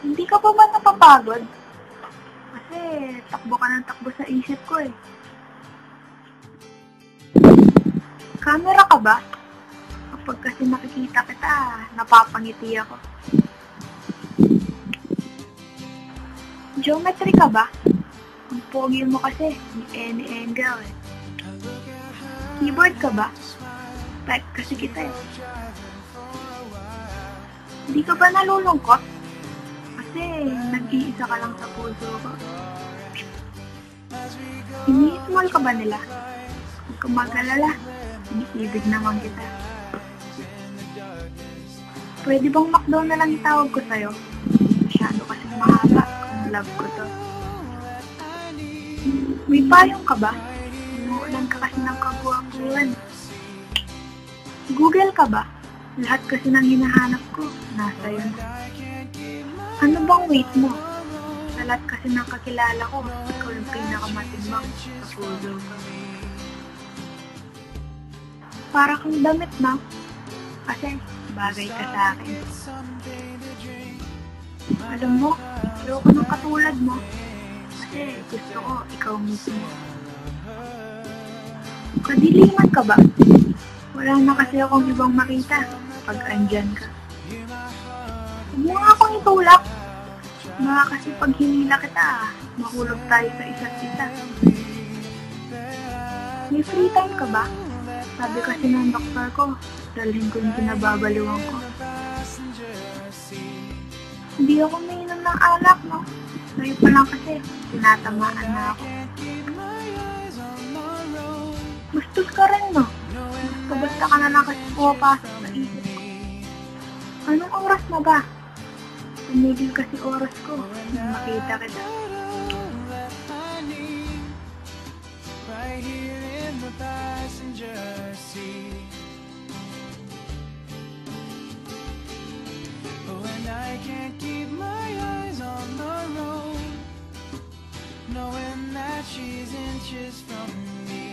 Hindi ka pa ba napapagod? Kasi takbo ka ng takbo sa isip ko eh. Camera ka ba? Kapag kasi nakikita kita, napapangiti ako. Geometry ka ba? Ang pogi mo kasi, ni any angle eh. Keyboard ka ba? Type kasi kita eh. Hindi ka ba nalulungkot? Kasi nag-iisa ka lang sa puso ko. Ini-small ka ba nila? Huwag kang mag-alala, iniibig naman kita. Pwede bang McDo na lang itawag ko sa'yo? Masyado kasing mahaba kung love ko to. May payong ka ba? Umuulan ka kasi ng kabuang-buwan. Google ka ba? Lahat kasi ng hinahanap ko, nasa yun. Ano bang weight mo? Sa lahat kasi ng kakilala ko, ikaw yung pinakamatimbang sa puso ko. Para kang damit na, kasi bagay ka sa akin. Alam mo, ayoko ng katulad mo, kasi gusto ko ikaw mismo. Kadiliman ka ba? Wala na kasi akong ibang makita pag andyan ka. Huwag mo nga akong itulak. Baka kasi pag hinila kita, mahulog tayo sa isa't isa. May free time ka ba? Sabi kasi ng doktor ko, dalhin ko yung pinababaliwan ko. Hindi ako mainom ng alak, no? Ngayon pa lang kasi, tinatamaan na ako. Bastos ka rin, no? Basta ka na lang kasi pumapasok sa isip ko. Anong oras na ba? Tumigil kasi oras ko nang makita kita. Right here in the passenger seat. Oh, and I can't keep my eyes on the road, knowing that she's inches from me.